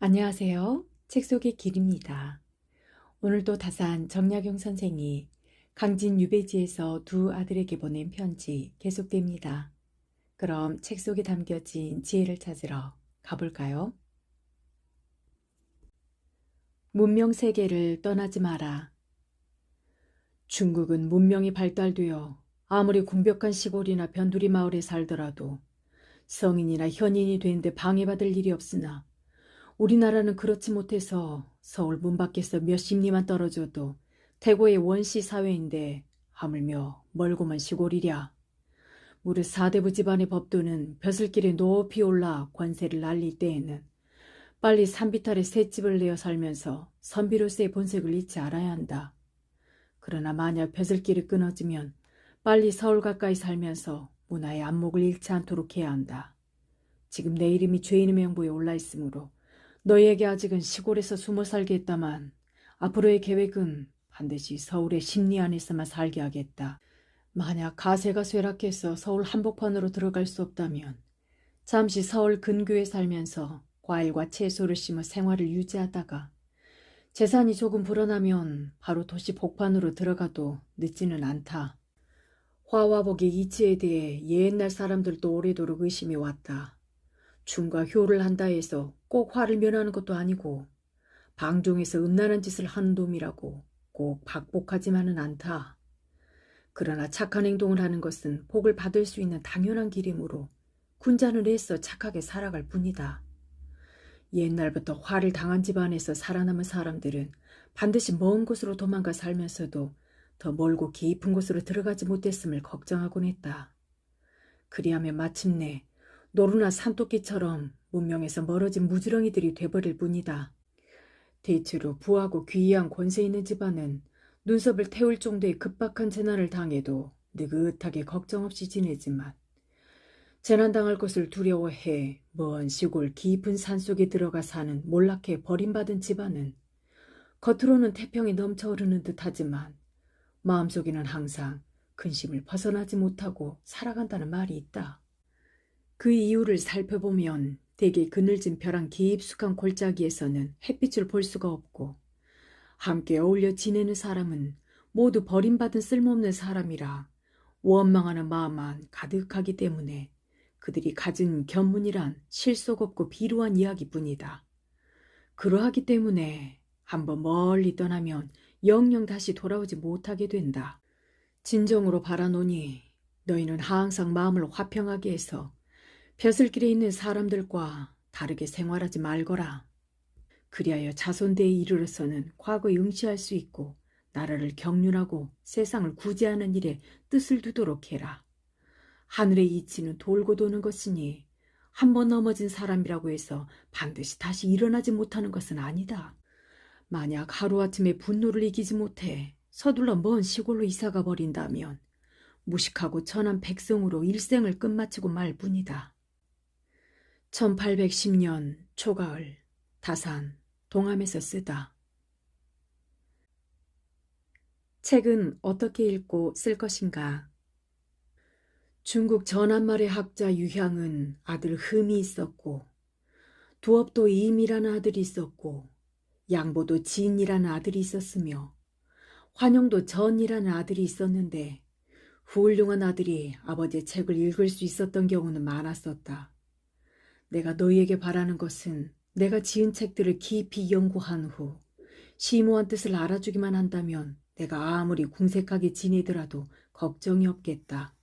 안녕하세요. 책 속의 길입니다. 오늘도 다산 정약용 선생이 강진 유배지에서 두 아들에게 보낸 편지 계속됩니다. 그럼 책 속에 담겨진 지혜를 찾으러 가볼까요? 문명 세계를 떠나지 마라. 중국은 문명이 발달되어 아무리 궁벽한 시골이나 변두리 마을에 살더라도 성인이나 현인이 되는데 방해받을 일이 없으나 우리나라는 그렇지 못해서 서울 문 밖에서 몇십 리만 떨어져도 태고의 원시 사회인데 하물며 멀고만 시골이랴. 무릇 사대부 집안의 법도는 벼슬길에 높이 올라 권세를 날릴 때에는 빨리 산비탈에 셋집을 내어 살면서 선비로서의 본색을 잊지 않아야 한다. 그러나 만약 벼슬길이 끊어지면 빨리 서울 가까이 살면서 문화의 안목을 잃지 않도록 해야 한다. 지금 내 이름이 죄인의 명부에 올라 있으므로 너희에게 아직은 시골에서 숨어 살게 했다만 앞으로의 계획은 반드시 서울의 심리 안에서만 살게 하겠다. 만약 가세가 쇠락해서 서울 한복판으로 들어갈 수 없다면 잠시 서울 근교에 살면서 과일과 채소를 심어 생활을 유지하다가 재산이 조금 불어나면 바로 도시 복판으로 들어가도 늦지는 않다. 화와 복의 이치에 대해 옛날 사람들도 오래도록 의심해 왔다. 충과 효를 한다 해서 꼭 화를 면하는 것도 아니고 방종에서 음란한 짓을 하는 놈이라고 꼭 박복하지만은 않다. 그러나 착한 행동을 하는 것은 복을 받을 수 있는 당연한 길이므로 군자는 애써 착하게 살아갈 뿐이다. 옛날부터 화를 당한 집안에서 살아남은 사람들은 반드시 먼 곳으로 도망가 살면서도 더 멀고 깊은 곳으로 들어가지 못했음을 걱정하곤 했다. 그리하면 마침내 노루나 산토끼처럼 문명에서 멀어진 무지렁이들이 돼버릴 뿐이다. 대체로 부하고 귀한 권세 있는 집안은 눈썹을 태울 정도의 급박한 재난을 당해도 느긋하게 걱정 없이 지내지만 재난당할 것을 두려워해 먼 시골 깊은 산속에 들어가 사는 몰락해 버림받은 집안은 겉으로는 태평이 넘쳐 흐르는 듯하지만 마음속에는 항상 근심을 벗어나지 못하고 살아간다는 말이 있다. 그 이유를 살펴보면 대개 그늘진 벼랑 깊숙한 골짜기에서는 햇빛을 볼 수가 없고 함께 어울려 지내는 사람은 모두 버림받은 쓸모없는 사람이라 원망하는 마음만 가득하기 때문에 그들이 가진 견문이란 실속 없고 비루한 이야기뿐이다. 그러하기 때문에 한번 멀리 떠나면 영영 다시 돌아오지 못하게 된다. 진정으로 바라노니 너희는 항상 마음을 화평하게 해서 벼슬길에 있는 사람들과 다르게 생활하지 말거라. 그리하여 자손대에 이르러서는 과거에 응시할 수 있고 나라를 경륜하고 세상을 구제하는 일에 뜻을 두도록 해라. 하늘의 이치는 돌고 도는 것이니 한 번 넘어진 사람이라고 해서 반드시 다시 일어나지 못하는 것은 아니다. 만약 하루아침에 분노를 이기지 못해 서둘러 먼 시골로 이사가 버린다면 무식하고 천한 백성으로 일생을 끝마치고 말 뿐이다. 1810년 초가을 다산 동암에서 쓰다. 책은 어떻게 읽고 쓸 것인가? 중국 전한말의 학자 유향은 아들 흠이 있었고 두업도 임이라는 아들이 있었고 양보도 진이라는 아들이 있었으며 환영도 전이라는 아들이 있었는데 훌륭한 아들이 아버지의 책을 읽을 수 있었던 경우는 많았었다. 내가 너희에게 바라는 것은 내가 지은 책들을 깊이 연구한 후 심오한 뜻을 알아주기만 한다면 내가 아무리 궁색하게 지내더라도 걱정이 없겠다.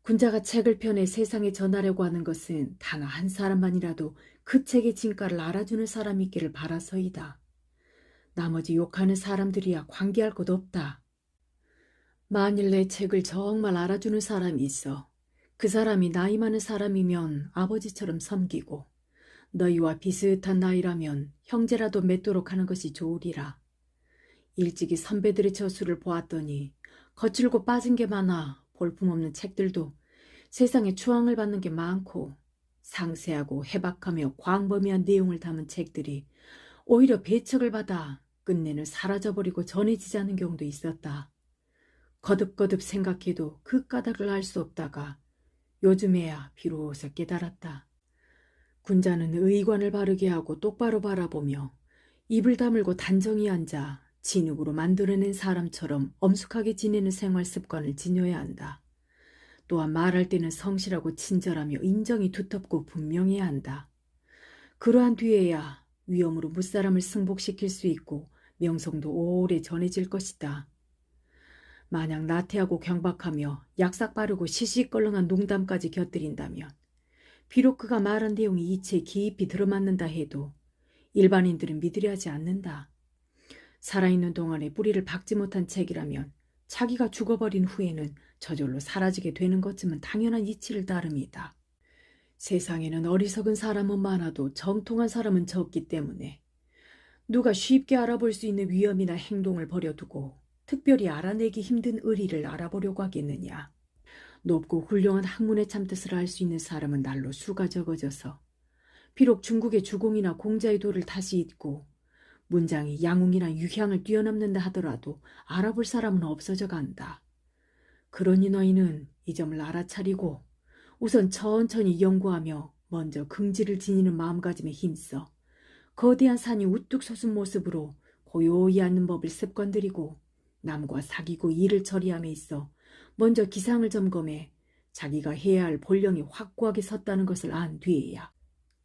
군자가 책을 펴내 세상에 전하려고 하는 것은 단 한 사람만이라도 그 책의 진가를 알아주는 사람이 있기를 바라서이다. 나머지 욕하는 사람들이야 관계할 것 없다. 만일 내 책을 정말 알아주는 사람이 있어 그 사람이 나이 많은 사람이면 아버지처럼 섬기고 너희와 비슷한 나이라면 형제라도 맺도록 하는 것이 좋으리라. 일찍이 선배들의 저수를 보았더니 거칠고 빠진 게 많아 볼품없는 책들도 세상에 추앙을 받는 게 많고 상세하고 해박하며 광범위한 내용을 담은 책들이 오히려 배척을 받아 끝내는 사라져버리고 전해지지 않은 경우도 있었다. 거듭거듭 생각해도 그 까닭을 알 수 없다가 요즘에야 비로소 깨달았다. 군자는 의관을 바르게 하고 똑바로 바라보며 입을 다물고 단정히 앉아 진흙으로 만들어낸 사람처럼 엄숙하게 지내는 생활 습관을 지녀야 한다. 또한 말할 때는 성실하고 친절하며 인정이 두텁고 분명해야 한다. 그러한 뒤에야 위엄으로 무사람을 승복시킬 수 있고 명성도 오래 전해질 것이다. 만약 나태하고 경박하며 약삭 빠르고 시시껄렁한 농담까지 곁들인다면 비록 그가 말한 내용이 이치에 깊이 들어맞는다 해도 일반인들은 믿으려 하지 않는다. 살아있는 동안에 뿌리를 박지 못한 책이라면 자기가 죽어버린 후에는 저절로 사라지게 되는 것쯤은 당연한 이치를 따름이다. 세상에는 어리석은 사람은 많아도 정통한 사람은 적기 때문에 누가 쉽게 알아볼 수 있는 위험이나 행동을 버려두고 특별히 알아내기 힘든 의리를 알아보려고 하겠느냐. 높고 훌륭한 학문의 참뜻을 알 수 있는 사람은 날로 수가 적어져서 비록 중국의 주공이나 공자의 도를 다시 읽고 문장이 양웅이나 유향을 뛰어넘는다 하더라도 알아볼 사람은 없어져 간다. 그러니 너희는 이 점을 알아차리고 우선 천천히 연구하며 먼저 긍지를 지니는 마음가짐에 힘써 거대한 산이 우뚝 솟은 모습으로 고요히 앉는 법을 습관들이고 남과 사귀고 일을 처리함에 있어 먼저 기상을 점검해 자기가 해야 할 본령이 확고하게 섰다는 것을 안 뒤에야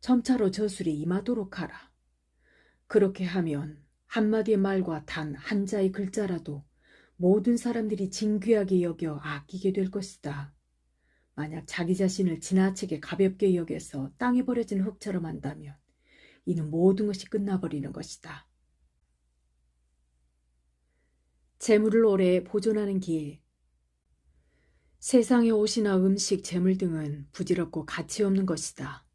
점차로 저술에 임하도록 하라. 그렇게 하면 한마디의 말과 단 한자의 글자라도 모든 사람들이 진귀하게 여겨 아끼게 될 것이다. 만약 자기 자신을 지나치게 가볍게 여겨서 땅에 버려진 흙처럼 한다면 이는 모든 것이 끝나버리는 것이다. 재물을 오래 보존하는 길. 세상의 옷이나 음식, 재물 등은 부질없고 가치 없는 것이다.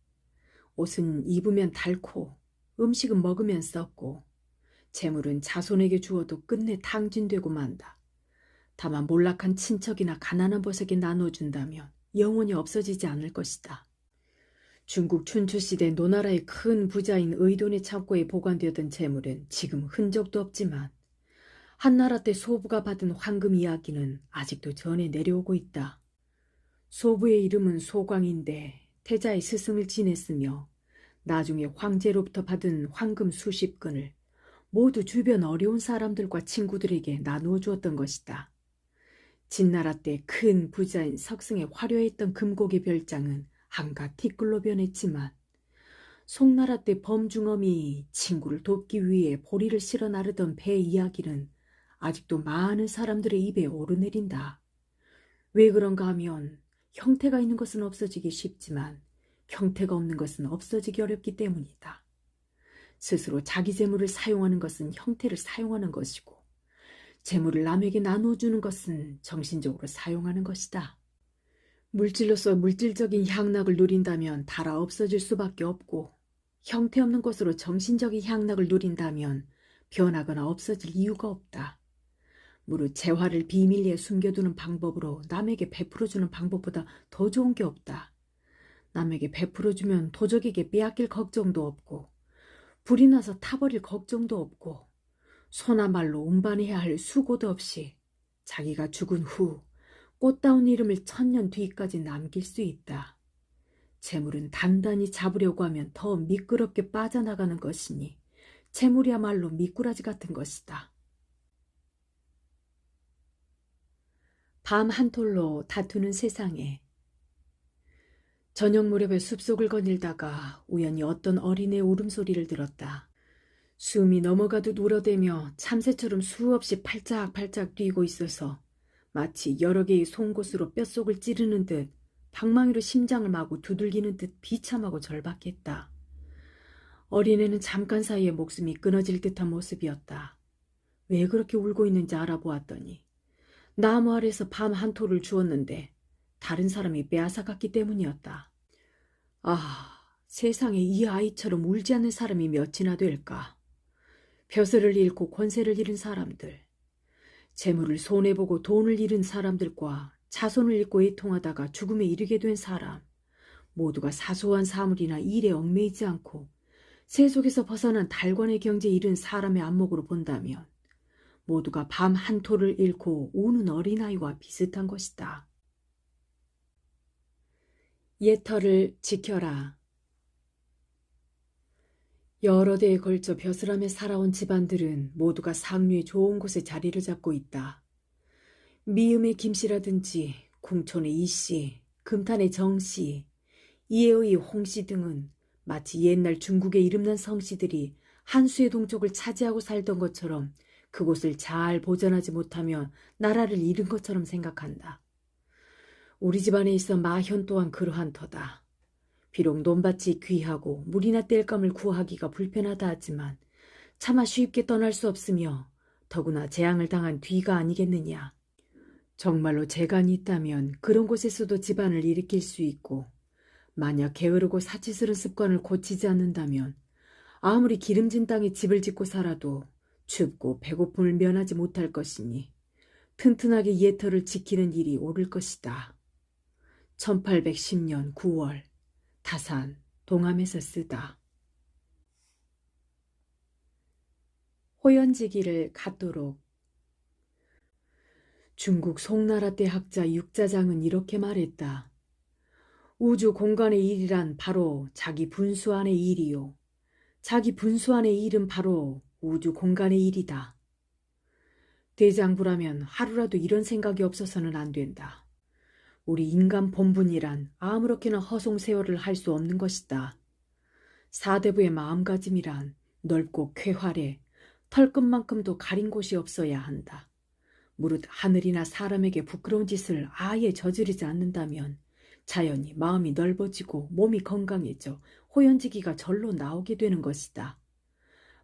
옷은 입으면 닳고 음식은 먹으면 썩고 재물은 자손에게 주어도 끝내 탕진되고 만다. 다만 몰락한 친척이나 가난한 벗에게 나눠준다면 영원히 없어지지 않을 것이다. 중국 춘추시대 노나라의 큰 부자인 의돈의 창고에 보관되었던 재물은 지금 흔적도 없지만 한나라 때 소부가 받은 황금 이야기는 아직도 전해 내려오고 있다. 소부의 이름은 소광인데 태자의 스승을 지냈으며 나중에 황제로부터 받은 황금 수십 근을 모두 주변 어려운 사람들과 친구들에게 나누어 주었던 것이다. 진나라 때 큰 부자인 석승의 화려했던 금고의 별장은 한갓 티끌로 변했지만 송나라 때 범중엄이 친구를 돕기 위해 보리를 실어 나르던 배 이야기는 아직도 많은 사람들의 입에 오르내린다. 왜 그런가 하면 형태가 있는 것은 없어지기 쉽지만 형태가 없는 것은 없어지기 어렵기 때문이다. 스스로 자기 재물을 사용하는 것은 형태를 사용하는 것이고 재물을 남에게 나눠주는 것은 정신적으로 사용하는 것이다. 물질로서 물질적인 향락을 누린다면 달아 없어질 수밖에 없고 형태없는 것으로 정신적인 향락을 누린다면 변하거나 없어질 이유가 없다. 무릇 재화를 비밀리에 숨겨두는 방법으로 남에게 베풀어주는 방법보다 더 좋은 게 없다. 남에게 베풀어주면 도적에게 빼앗길 걱정도 없고 불이 나서 타버릴 걱정도 없고 소나 말로 운반해야 할 수고도 없이 자기가 죽은 후 꽃다운 이름을 1000년 뒤까지 남길 수 있다. 재물은 단단히 잡으려고 하면 더 미끄럽게 빠져나가는 것이니 재물이야말로 미꾸라지 같은 것이다. 밤 한톨로 다투는 세상에. 저녁 무렵에 숲속을 거닐다가 우연히 어떤 어린애의 울음소리를 들었다. 숨이 넘어가듯 울어대며 참새처럼 수없이 팔짝팔짝 뛰고 있어서 마치 여러 개의 송곳으로 뼛속을 찌르는 듯 방망이로 심장을 마구 두들기는 듯 비참하고 절박했다. 어린애는 잠깐 사이에 목숨이 끊어질 듯한 모습이었다. 왜 그렇게 울고 있는지 알아보았더니 나무 아래서 밤 한 톨을 주었는데 다른 사람이 빼앗아갔기 때문이었다. 아, 세상에 이 아이처럼 울지 않는 사람이 몇이나 될까. 벼슬을 잃고 권세를 잃은 사람들, 재물을 손해보고 돈을 잃은 사람들과 자손을 잃고 애통하다가 죽음에 이르게 된 사람, 모두가 사소한 사물이나 일에 얽매이지 않고 세속에서 벗어난 달관의 경지에 이른 사람의 안목으로 본다면 모두가 밤 한 톨을 잃고 우는 어린아이와 비슷한 것이다. 옛터를 지켜라. 여러 대에 걸쳐 벼슬하며 살아온 집안들은 모두가 상류의 좋은 곳에 자리를 잡고 있다. 미음의 김씨라든지 궁촌의 이씨, 금탄의 정씨, 이해의 홍씨 등은 마치 옛날 중국의 이름난 성씨들이 한수의 동족을 차지하고 살던 것처럼 그곳을 잘 보존하지 못하며 나라를 잃은 것처럼 생각한다. 우리 집안에 있어 마현 또한 그러한 터다. 비록 논밭이 귀하고 물이나 땔감을 구하기가 불편하다 하지만 차마 쉽게 떠날 수 없으며 더구나 재앙을 당한 뒤가 아니겠느냐. 정말로 재간이 있다면 그런 곳에서도 집안을 일으킬 수 있고 만약 게으르고 사치스러운 습관을 고치지 않는다면 아무리 기름진 땅에 집을 짓고 살아도 춥고 배고픔을 면하지 못할 것이니 튼튼하게 예터를 지키는 일이 옳을 것이다. 1810년 9월 다산 동함에서 쓰다. 호연지기를 갖도록. 중국 송나라 때 학자 육자장은 이렇게 말했다. 우주 공간의 일이란 바로 자기 분수 안의 일이요. 자기 분수 안의 일은 바로 우주 공간의 일이다. 대장부라면 하루라도 이런 생각이 없어서는 안 된다. 우리 인간 본분이란 아무렇게나 허송세월을 할 수 없는 것이다. 사대부의 마음가짐이란 넓고 쾌활해 털끝만큼도 가린 곳이 없어야 한다. 무릇 하늘이나 사람에게 부끄러운 짓을 아예 저지르지 않는다면 자연히 마음이 넓어지고 몸이 건강해져 호연지기가 절로 나오게 되는 것이다.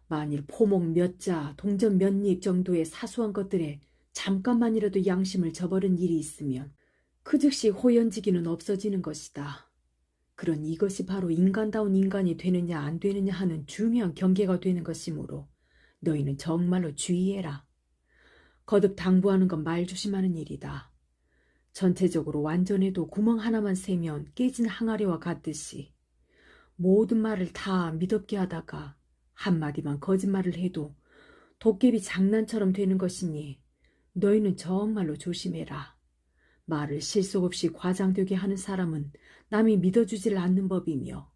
만일 포목 몇 자, 동전 몇 입 정도의 사소한 것들에 잠깐만이라도 양심을 저버린 일이 있으면 그 즉시 호연지기는 없어지는 것이다. 그런 이것이 바로 인간다운 인간이 되느냐 안 되느냐 하는 중요한 경계가 되는 것이므로 너희는 정말로 주의해라. 거듭 당부하는 건 말조심하는 일이다. 전체적으로 완전해도 구멍 하나만 세면 깨진 항아리와 같듯이 모든 말을 다 믿었게 하다가 한마디만 거짓말을 해도 도깨비 장난처럼 되는 것이니 너희는 정말로 조심해라. 말을 실속 없이 과장되게 하는 사람은 남이 믿어주질 않는 법이며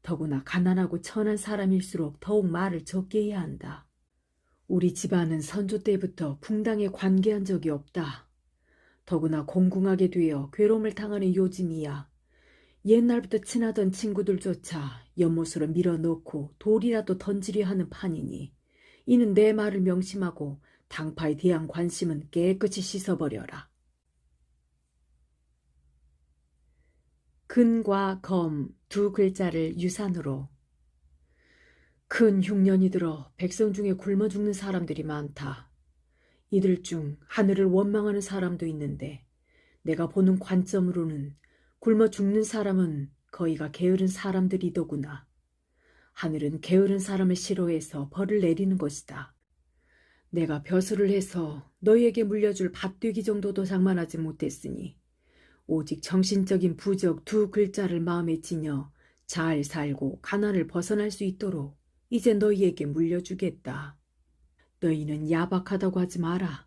더구나 가난하고 천한 사람일수록 더욱 말을 적게 해야 한다. 우리 집안은 선조 때부터 풍당에 관계한 적이 없다. 더구나 공궁하게 되어 괴로움을 당하는 요즘이야 옛날부터 친하던 친구들조차 연못으로 밀어넣고 돌이라도 던지려 하는 판이니 이는 내 말을 명심하고 당파에 대한 관심은 깨끗이 씻어버려라. 근과 검 두 글자를 유산으로. 큰 흉년이 들어 백성 중에 굶어 죽는 사람들이 많다. 이들 중 하늘을 원망하는 사람도 있는데 내가 보는 관점으로는 굶어 죽는 사람은 거의가 게으른 사람들이더구나. 하늘은 게으른 사람을 싫어해서 벌을 내리는 것이다. 내가 벼슬을 해서 너희에게 물려줄 밭되기 정도도 장만하지 못했으니 오직 정신적인 부적 두 글자를 마음에 지녀 잘 살고 가난을 벗어날 수 있도록 이제 너희에게 물려주겠다. 너희는 야박하다고 하지 마라.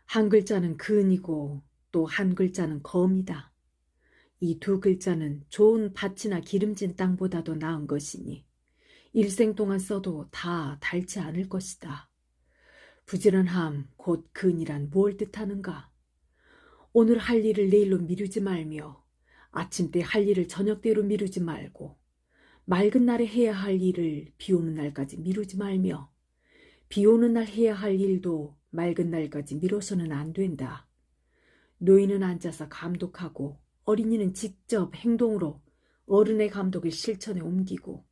한 글자는 근이고 또 한 글자는 검이다. 이 두 글자는 좋은 밭이나 기름진 땅보다도 나은 것이니 일생 동안 써도 다 닳지 않을 것이다. 부지런함 곧 근이란 무엇을 뜻하는가? 오늘 할 일을 내일로 미루지 말며 아침 때 할 일을 저녁 때로 미루지 말고 맑은 날에 해야 할 일을 비 오는 날까지 미루지 말며 비 오는 날 해야 할 일도 맑은 날까지 미뤄서는 안 된다. 노인은 앉아서 감독하고 어린이는 직접 행동으로 어른의 감독을 실천에 옮기고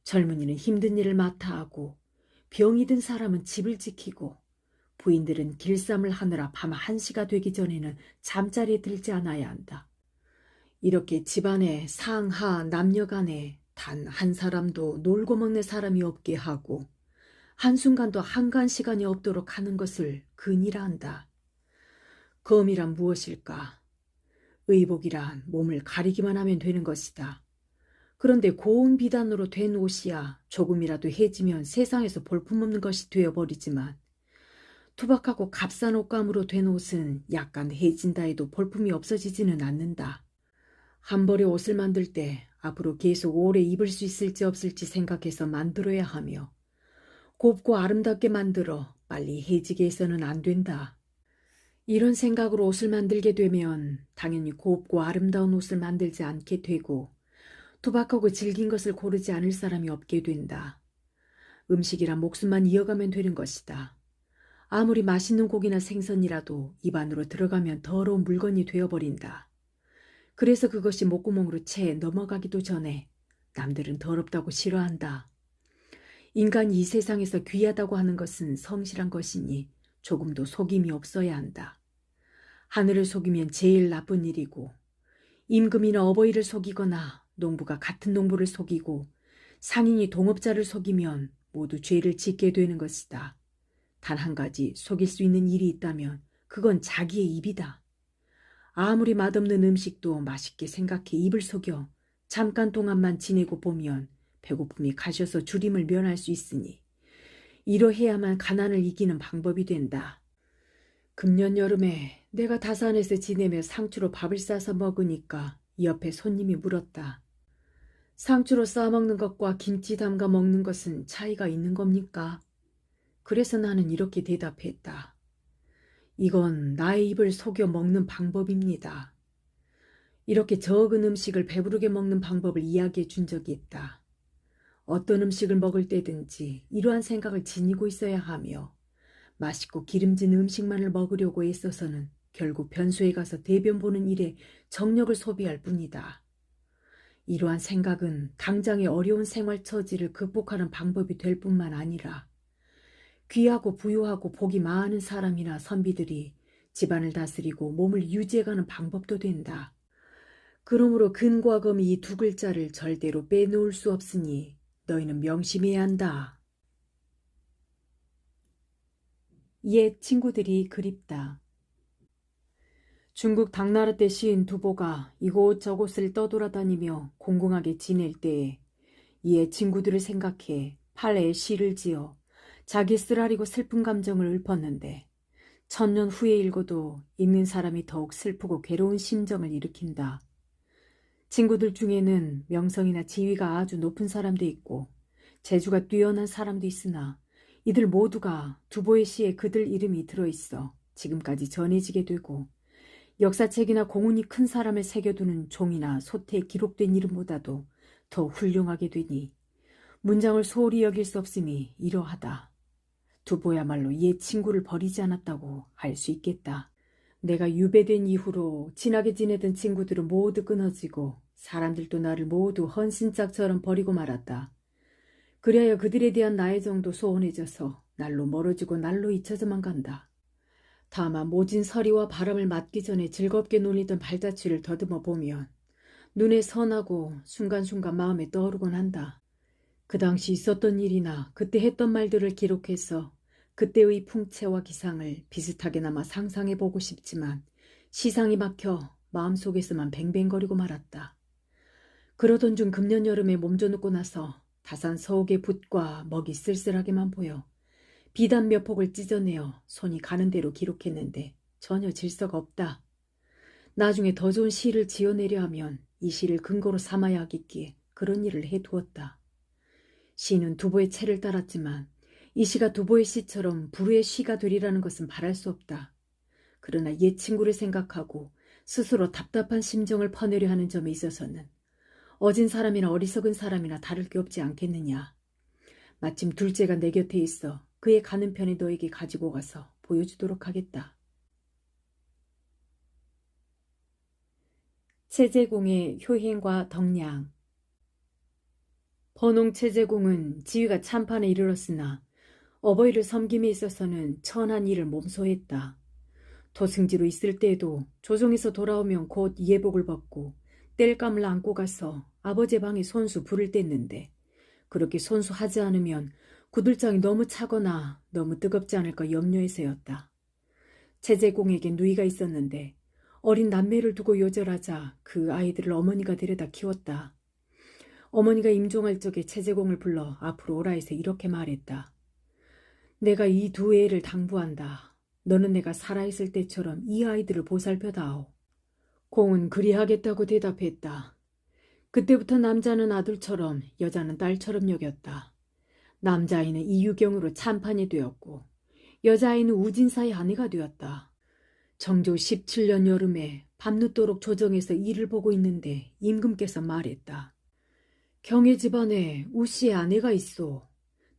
젊은이는 힘든 일을 맡아 하고 병이 든 사람은 집을 지키고 부인들은 길쌈을 하느라 밤 1시가 되기 전에는 잠자리에 들지 않아야 한다. 이렇게 집안에 상하 남녀 간에 단 한 사람도 놀고 먹는 사람이 없게 하고 한순간도 한가한 시간이 없도록 하는 것을 근이라 한다. 검이란 무엇일까? 의복이란 몸을 가리기만 하면 되는 것이다. 그런데 고운 비단으로 된 옷이야 조금이라도 해지면 세상에서 볼품없는 것이 되어버리지만 투박하고 값싼 옷감으로 된 옷은 약간 해진다 해도 볼품이 없어지지는 않는다. 한 벌의 옷을 만들 때 앞으로 계속 오래 입을 수 있을지 없을지 생각해서 만들어야 하며 곱고 아름답게 만들어 빨리 해지게 해서는 안 된다. 이런 생각으로 옷을 만들게 되면 당연히 곱고 아름다운 옷을 만들지 않게 되고 투박하고 질긴 것을 고르지 않을 사람이 없게 된다. 음식이란 목숨만 이어가면 되는 것이다. 아무리 맛있는 고기나 생선이라도 입안으로 들어가면 더러운 물건이 되어버린다. 그래서 그것이 목구멍으로 채 넘어가기도 전에 남들은 더럽다고 싫어한다. 인간이 이 세상에서 귀하다고 하는 것은 성실한 것이니 조금도 속임이 없어야 한다. 하늘을 속이면 제일 나쁜 일이고 임금이나 어버이를 속이거나 농부가 같은 농부를 속이고 상인이 동업자를 속이면 모두 죄를 짓게 되는 것이다. 단 한 가지 속일 수 있는 일이 있다면 그건 자기의 입이다. 아무리 맛없는 음식도 맛있게 생각해 입을 속여 잠깐 동안만 지내고 보면 배고픔이 가셔서 주림을 면할 수 있으니 이러해야만 가난을 이기는 방법이 된다. 금년 여름에 내가 다산에서 지내며 상추로 밥을 싸서 먹으니까 옆에 손님이 물었다. 상추로 싸먹는 것과 김치 담가 먹는 것은 차이가 있는 겁니까? 그래서 나는 이렇게 대답했다. 이건 나의 입을 속여 먹는 방법입니다. 이렇게 적은 음식을 배부르게 먹는 방법을 이야기해 준 적이 있다. 어떤 음식을 먹을 때든지 이러한 생각을 지니고 있어야 하며 맛있고 기름진 음식만을 먹으려고 애써서는 결국 변소에 가서 대변 보는 일에 정력을 소비할 뿐이다. 이러한 생각은 당장의 어려운 생활 처지를 극복하는 방법이 될 뿐만 아니라 귀하고 부유하고 복이 많은 사람이나 선비들이 집안을 다스리고 몸을 유지해가는 방법도 된다. 그러므로 근과 금이 이 두 글자를 절대로 빼놓을 수 없으니 너희는 명심해야 한다. 옛 친구들이 그립다. 중국 당나라 때 시인 두보가 이곳저곳을 떠돌아다니며 공공하게 지낼 때에 옛 친구들을 생각해 팔에 시를 지어 자기 쓰라리고 슬픈 감정을 읊었는데 천년 후에 읽어도 읽는 사람이 더욱 슬프고 괴로운 심정을 일으킨다. 친구들 중에는 명성이나 지위가 아주 높은 사람도 있고 재주가 뛰어난 사람도 있으나 이들 모두가 두보의 시에 그들 이름이 들어있어 지금까지 전해지게 되고 역사책이나 공운이 큰 사람을 새겨두는 종이나 소태에 기록된 이름보다도 더 훌륭하게 되니 문장을 소홀히 여길 수 없음이 이러하다. 두보야말로 옛 친구를 버리지 않았다고 할 수 있겠다. 내가 유배된 이후로 친하게 지내던 친구들은 모두 끊어지고 사람들도 나를 모두 헌신짝처럼 버리고 말았다. 그리하여 그들에 대한 나의 정도 소원해져서 날로 멀어지고 날로 잊혀져만 간다. 다만 모진 서리와 바람을 맞기 전에 즐겁게 놀리던 발자취를 더듬어 보면 눈에 선하고 순간순간 마음에 떠오르곤 한다. 그 당시 있었던 일이나 그때 했던 말들을 기록해서 그때의 풍채와 기상을 비슷하게나마 상상해보고 싶지만 시상이 막혀 마음속에서만 뱅뱅거리고 말았다. 그러던 중 금년 여름에 몸져눕고 나서 다산 서옥의 붓과 먹이 쓸쓸하게만 보여 비단 몇 폭을 찢어내어 손이 가는 대로 기록했는데 전혀 질서가 없다. 나중에 더 좋은 시를 지어내려 하면 이 시를 근거로 삼아야 하겠기에 그런 일을 해두었다. 시는 두보의 채를 따랐지만 이 시가 두보의 시처럼 불후의 시가 되리라는 것은 바랄 수 없다. 그러나 옛 친구를 생각하고 스스로 답답한 심정을 퍼내려 하는 점에 있어서는 어진 사람이나 어리석은 사람이나 다를 게 없지 않겠느냐. 마침 둘째가 내 곁에 있어 그의 가는 편에 너에게 가지고 가서 보여주도록 하겠다. 채제공의 효행과 덕량. 번홍 채제공은 지위가 참판에 이르렀으나 어버이를 섬김에 있어서는 천한 일을 몸소했다. 도승지로 있을 때에도 조정에서 돌아오면 곧 예복을 벗고 땔감을 안고 가서 아버지 방에 손수 불을 뗐는데 그렇게 손수하지 않으면 구들장이 너무 차거나 너무 뜨겁지 않을까 염려해서였다. 채제공에겐 누이가 있었는데 어린 남매를 두고 요절하자 그 아이들을 어머니가 데려다 키웠다. 어머니가 임종할 적에 채제공을 불러 앞으로 오라 해서 이렇게 말했다. 내가 이 두 애를 당부한다. 너는 내가 살아있을 때처럼 이 아이들을 보살펴다오. 공은 그리하겠다고 대답했다. 그때부터 남자는 아들처럼 여자는 딸처럼 여겼다. 남자아이는 이유경으로 참판이 되었고 여자아이는 우진사의 아내가 되었다. 정조 17년 여름에 밤늦도록 조정에서 일을 보고 있는데 임금께서 말했다. 경의 집안에 우씨의 아내가 있소.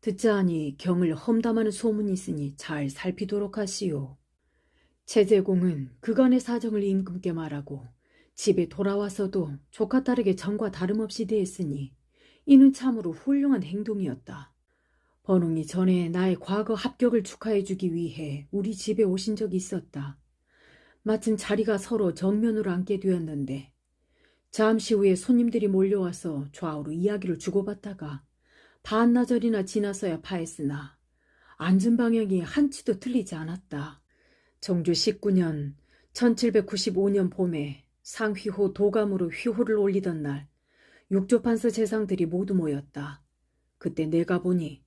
듣자 하니 경을 험담하는 소문이 있으니 잘 살피도록 하시오. 최재공은 그간의 사정을 임금께 말하고 집에 돌아와서도 조카 딸에게 전과 다름없이 대했으니 이는 참으로 훌륭한 행동이었다. 번웅이 전에 나의 과거 합격을 축하해주기 위해 우리 집에 오신 적이 있었다. 마침 자리가 서로 정면으로 앉게 되었는데 잠시 후에 손님들이 몰려와서 좌우로 이야기를 주고받다가 반나절이나 지나서야 파했으나 앉은 방향이 한치도 틀리지 않았다. 정조 19년 1795년 봄에 상휘호 도감으로 휘호를 올리던 날 육조판서 재상들이 모두 모였다. 그때 내가 보니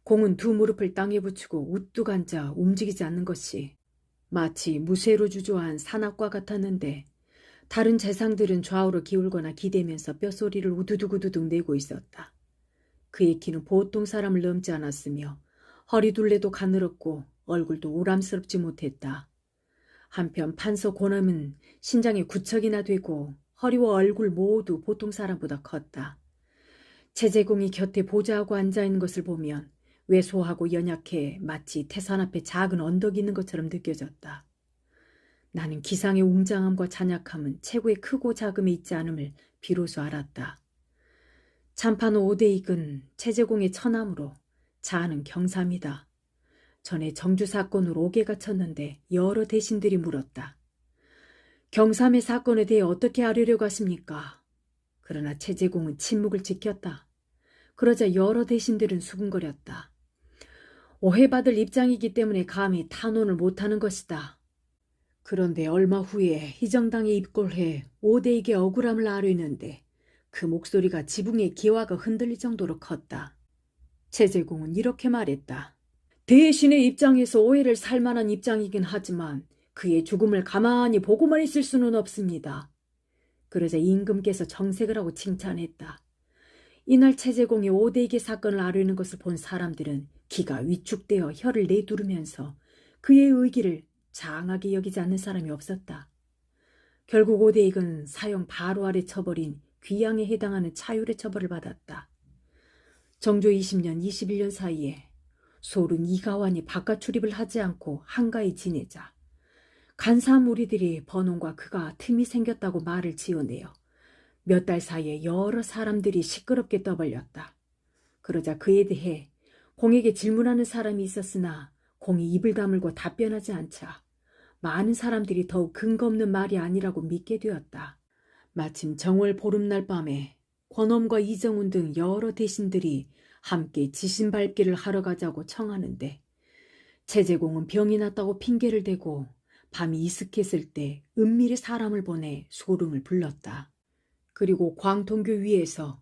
공은 두 무릎을 땅에 붙이고 우뚝 앉아 움직이지 않는 것이 마치 무쇠로 주조한 산악과 같았는데 다른 재상들은 좌우로 기울거나 기대면서 뼈소리를 우두둑우두둑 내고 있었다. 그의 키는 보통 사람을 넘지 않았으며 허리둘레도 가늘었고 얼굴도 우람스럽지 못했다. 한편 판서 고남은 신장이 9척이나 되고 허리와 얼굴 모두 보통 사람보다 컸다. 최재공이 곁에 보좌하고 앉아있는 것을 보면 왜소하고 연약해 마치 태산 앞에 작은 언덕이 있는 것처럼 느껴졌다. 나는 기상의 웅장함과 잔약함은 체구의 크고 작음에 있지 않음을 비로소 알았다. 참판호 오대익은 최재공의 처남으로 자아는 경삼이다. 전에 정주 사건으로 옥에가 쳤는데 여러 대신들이 물었다. 경삼의 사건에 대해 어떻게 알으려고 하십니까? 그러나 최재공은 침묵을 지켰다. 그러자 여러 대신들은 수군거렸다. 오해받을 입장이기 때문에 감히 탄원을 못하는 것이다. 그런데 얼마 후에 희정당에 입골해 오대익의 억울함을 아뢰는데 그 목소리가 지붕의 기와가 흔들릴 정도로 컸다. 최재공은 이렇게 말했다. 대신의 입장에서 오해를 살 만한 입장이긴 하지만 그의 죽음을 가만히 보고만 있을 수는 없습니다. 그러자 임금께서 정색을 하고 칭찬했다. 이날 최재공이 오대익의 사건을 아뢰는 것을 본 사람들은 기가 위축되어 혀를 내두르면서 그의 의기를 장하게 여기지 않는 사람이 없었다. 결국 오대익은 사형 바로 아래 처벌인 귀양에 해당하는 차율의 처벌을 받았다. 정조 20년, 21년 사이에 소른 이가환이 바깥 출입을 하지 않고 한가히 지내자 간사한 무리들이 번홍과 그가 틈이 생겼다고 말을 지어내어 몇 달 사이에 여러 사람들이 시끄럽게 떠벌렸다. 그러자 그에 대해 공에게 질문하는 사람이 있었으나 공이 입을 다물고 답변하지 않자 많은 사람들이 더욱 근거 없는 말이 아니라고 믿게 되었다. 마침 정월 보름날 밤에 권엄과 이정훈 등 여러 대신들이 함께 지신 밟기를 하러 가자고 청하는데 최재공은 병이 났다고 핑계를 대고 밤이 이슥했을 때 은밀히 사람을 보내 소름을 불렀다. 그리고 광통교 위에서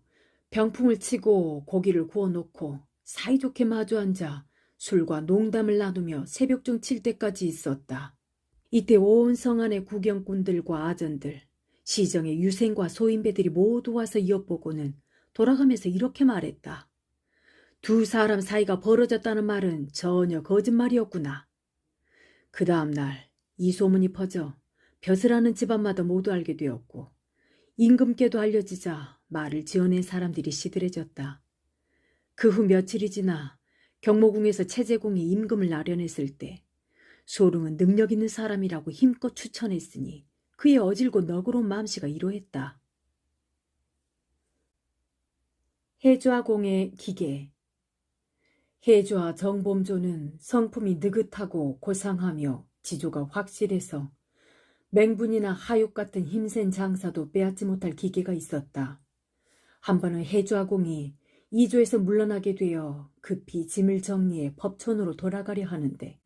병풍을 치고 고기를 구워놓고 사이좋게 마주 앉아 술과 농담을 나누며 새벽중 칠 때까지 있었다. 이때 온 성 안의 구경꾼들과 아전들, 시정의 유생과 소인배들이 모두 와서 엿보고는 돌아가면서 이렇게 말했다. 두 사람 사이가 벌어졌다는 말은 전혀 거짓말이었구나. 그 다음 날 이 소문이 퍼져 벼슬하는 집안마다 모두 알게 되었고 임금께도 알려지자 말을 지어낸 사람들이 시들해졌다. 그 후 며칠이 지나 경모궁에서 최재공이 임금을 나려냈을 때 소릉은 능력 있는 사람이라고 힘껏 추천했으니 그의 어질고 너그러운 마음씨가 이러했다. 해좌공의 기계. 해좌 정범조는 성품이 느긋하고 고상하며 지조가 확실해서 맹분이나 하육 같은 힘센 장사도 빼앗지 못할 기계가 있었다. 한 번은 해좌공이 이조에서 물러나게 되어 급히 짐을 정리해 법촌으로 돌아가려 하는데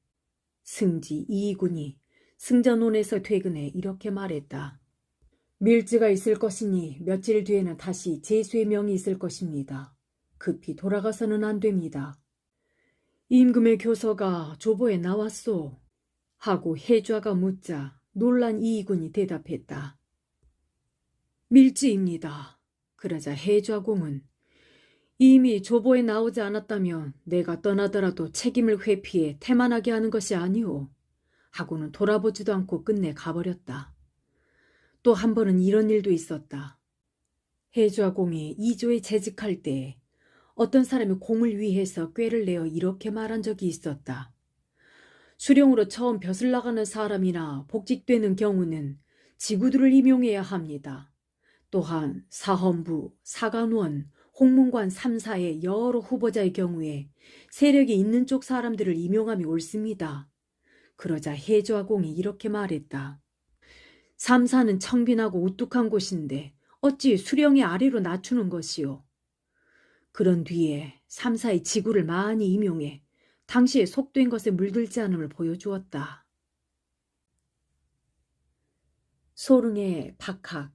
승지 이이군이 승전원에서 퇴근해 이렇게 말했다. 밀지가 있을 것이니 며칠 뒤에는 다시 제수의 명이 있을 것입니다. 급히 돌아가서는 안 됩니다. 임금의 교서가 조보에 나왔소. 하고 해좌가 묻자 놀란 이이군이 대답했다. 밀지입니다. 그러자 해좌공은 이미 조보에 나오지 않았다면 내가 떠나더라도 책임을 회피해 태만하게 하는 것이 아니오. 하고는 돌아보지도 않고 끝내 가버렸다. 또 한 번은 이런 일도 있었다. 해좌공이 2조에 재직할 때 어떤 사람이 공을 위해서 꾀를 내어 이렇게 말한 적이 있었다. 수령으로 처음 벼슬 나가는 사람이나 복직되는 경우는 지구들을 임용해야 합니다. 또한 사헌부, 사관원, 홍문관 3사의 여러 후보자의 경우에 세력이 있는 쪽 사람들을 임용함이 옳습니다. 그러자 해좌공이 이렇게 말했다. 3사는 청빈하고 우뚝한 곳인데 어찌 수령의 아래로 낮추는 것이오. 그런 뒤에 3사의 지구를 많이 임용해 당시에 속된 것에 물들지 않음을 보여주었다. 소릉의 박학.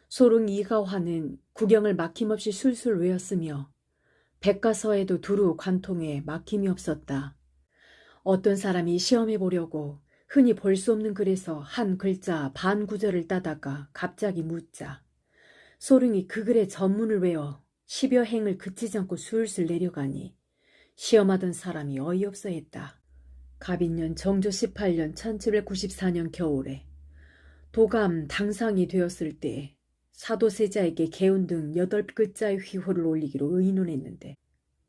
소릉 이가화는 구경을 막힘없이 술술 외웠으며 백과서에도 두루 관통해 막힘이 없었다. 어떤 사람이 시험해 보려고 흔히 볼 수 없는 글에서 한 글자 반 구절을 따다가 갑자기 묻자 소릉이 그 글의 전문을 외워 10여 행을 그치지 않고 술술 내려가니 시험하던 사람이 어이없어 했다. 갑인년 정조 18년 1794년 겨울에 도감 당상이 되었을 때 사도세자에게 개운 등 8글자의 휘호를 올리기로 의논했는데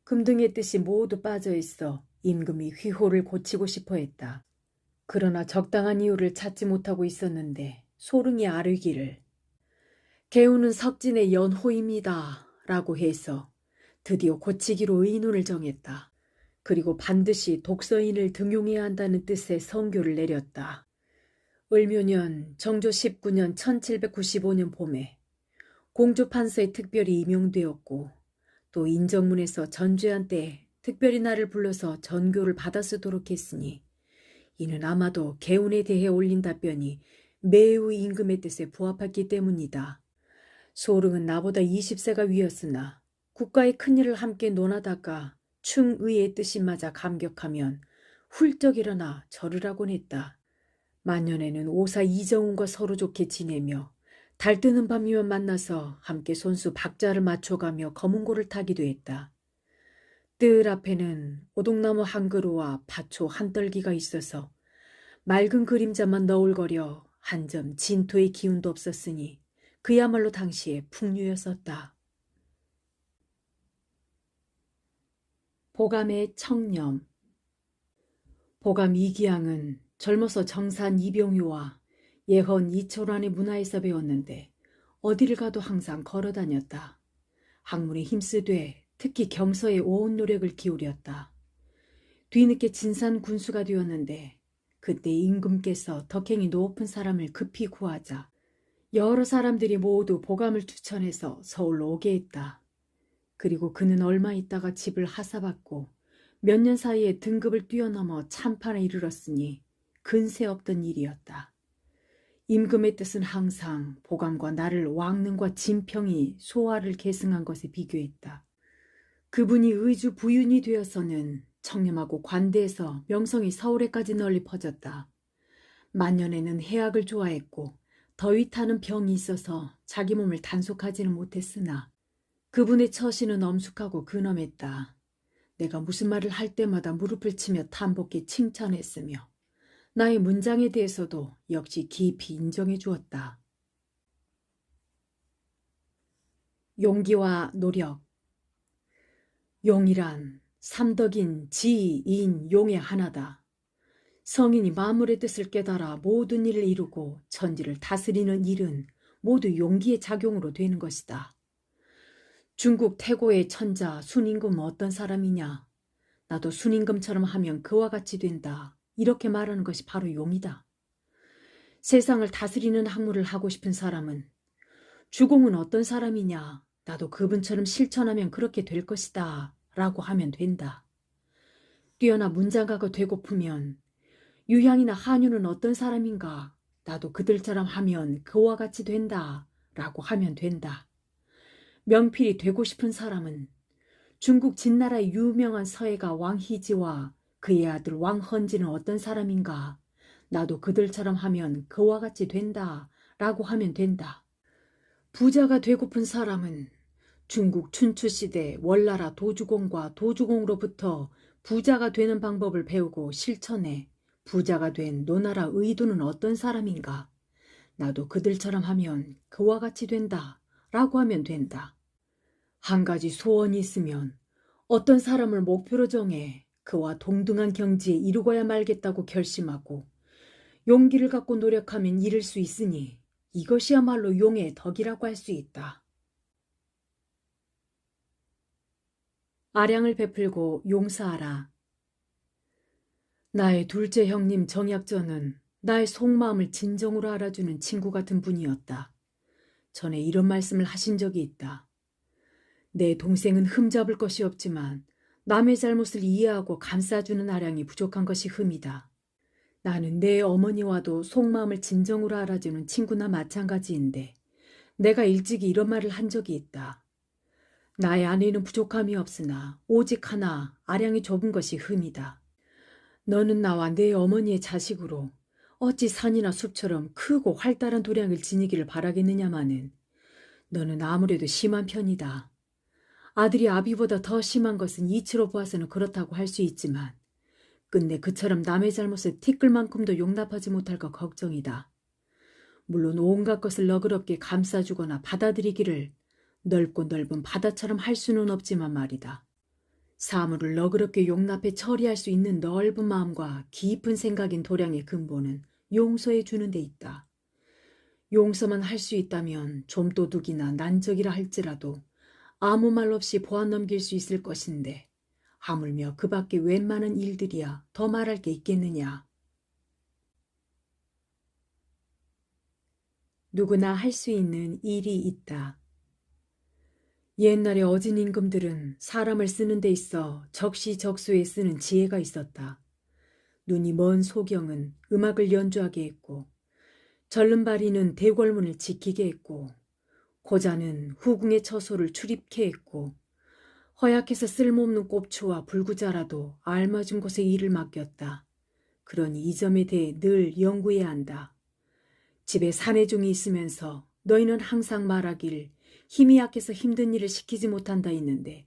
금등의 뜻이 모두 빠져있어 임금이 휘호를 고치고 싶어 했다. 그러나 적당한 이유를 찾지 못하고 있었는데 소릉이 아뢰기를 개운은 석진의 연호입니다 라고 해서 드디어 고치기로 의논을 정했다. 그리고 반드시 독서인을 등용해야 한다는 뜻의 성교를 내렸다. 을묘년 정조 19년 1795년 봄에 공주판서에 특별히 임용되었고 또 인정문에서 전죄한 때 특별히 나를 불러서 전교를 받아 쓰도록 했으니 이는 아마도 개운에 대해 올린 답변이 매우 임금의 뜻에 부합했기 때문이다. 소릉은 나보다 20세가 위였으나 국가의 큰일을 함께 논하다가 충의의 뜻이 맞아 감격하면 훌쩍 일어나 절을 하곤 했다. 만년에는 오사 이정훈과 서로 좋게 지내며 달뜨는 밤이면 만나서 함께 손수 박자를 맞춰가며 검은고를 타기도 했다. 뜰 앞에는 오동나무 한 그루와 밭초 한 떨기가 있어서 맑은 그림자만 너울거려 한 점 진토의 기운도 없었으니 그야말로 당시에 풍류였었다. 보감의 청렴. 보감 이기양은 젊어서 정산 이병효와 예헌 이철환의 문화에서 배웠는데 어디를 가도 항상 걸어다녔다. 학문에 힘쓰되 특히 경서에 온 노력을 기울였다. 뒤늦게 진산 군수가 되었는데 그때 임금께서 덕행이 높은 사람을 급히 구하자 여러 사람들이 모두 보감을 추천해서 서울로 오게 했다. 그리고 그는 얼마 있다가 집을 하사받고 몇 년 사이에 등급을 뛰어넘어 참판에 이르렀으니 근세 없던 일이었다. 임금의 뜻은 항상 보감과 나를 왕릉과 진평이 소화를 계승한 것에 비교했다. 그분이 의주 부윤이 되어서는 청렴하고 관대해서 명성이 서울에까지 널리 퍼졌다. 만년에는 해악을 좋아했고 더위 타는 병이 있어서 자기 몸을 단속하지는 못했으나 그분의 처신은 엄숙하고 근엄했다. 내가 무슨 말을 할 때마다 무릎을 치며 탄복해 칭찬했으며 나의 문장에 대해서도 역시 깊이 인정해 주었다. 용기와 노력. 용이란 삼덕인 지, 인, 용의 하나다. 성인이 만물의 뜻을 깨달아 모든 일을 이루고 천지를 다스리는 일은 모두 용기의 작용으로 되는 것이다. 중국 태고의 천자 순임금은 어떤 사람이냐? 나도 순임금처럼 하면 그와 같이 된다. 이렇게 말하는 것이 바로 용이다. 세상을 다스리는 학문을 하고 싶은 사람은 주공은 어떤 사람이냐? 나도 그분처럼 실천하면 그렇게 될 것이다. 라고 하면 된다. 뛰어나 문장가가 되고프면 유향이나 한유는 어떤 사람인가? 나도 그들처럼 하면 그와 같이 된다. 라고 하면 된다. 명필이 되고 싶은 사람은 중국 진나라의 유명한 서예가 왕희지와 그의 아들 왕헌지는 어떤 사람인가? 나도 그들처럼 하면 그와 같이 된다. 라고 하면 된다. 부자가 되고픈 사람은 중국 춘추시대 월나라 도주공과 도주공으로부터 부자가 되는 방법을 배우고 실천해 부자가 된 노나라 의도는 어떤 사람인가? 나도 그들처럼 하면 그와 같이 된다 라고 하면 된다. 한 가지 소원이 있으면 어떤 사람을 목표로 정해 그와 동등한 경지에 이루어야 말겠다고 결심하고 용기를 갖고 노력하면 이룰 수 있으니 이것이야말로 용의 덕이라고 할 수 있다. 아량을 베풀고 용서하라. 나의 둘째 형님 정약전은 나의 속마음을 진정으로 알아주는 친구 같은 분이었다. 전에 이런 말씀을 하신 적이 있다. 내 동생은 흠잡을 것이 없지만 남의 잘못을 이해하고 감싸주는 아량이 부족한 것이 흠이다. 나는 내 어머니와도 속마음을 진정으로 알아주는 친구나 마찬가지인데 내가 일찍이 이런 말을 한 적이 있다. 나의 아내는 부족함이 없으나 오직 하나 아량이 좁은 것이 흠이다. 너는 나와 내 어머니의 자식으로 어찌 산이나 숲처럼 크고 활달한 도량을 지니기를 바라겠느냐마는 너는 아무래도 심한 편이다. 아들이 아비보다 더 심한 것은 이치로 보아서는 그렇다고 할 수 있지만 끝내 그처럼 남의 잘못을 티끌만큼도 용납하지 못할까 걱정이다. 물론 온갖 것을 너그럽게 감싸주거나 받아들이기를 넓고 넓은 바다처럼 할 수는 없지만 말이다. 사물을 너그럽게 용납해 처리할 수 있는 넓은 마음과 깊은 생각인 도량의 근본은 용서해 주는 데 있다. 용서만 할 수 있다면 좀도둑이나 난적이라 할지라도 아무 말 없이 보안 넘길 수 있을 것인데 하물며 그 밖에 웬만한 일들이야 더 말할 게 있겠느냐. 누구나 할 수 있는 일이 있다. 옛날에 어진 임금들은 사람을 쓰는 데 있어 적시적소에 쓰는 지혜가 있었다. 눈이 먼 소경은 음악을 연주하게 했고 절름발이는 대궐문을 지키게 했고 고자는 후궁의 처소를 출입케 했고 허약해서 쓸모없는 꼽초와 불구자라도 알맞은 곳에 일을 맡겼다. 그러니 이 점에 대해 늘 연구해야 한다. 집에 사내종이 있으면서 너희는 항상 말하길 힘이 약해서 힘든 일을 시키지 못한다 했는데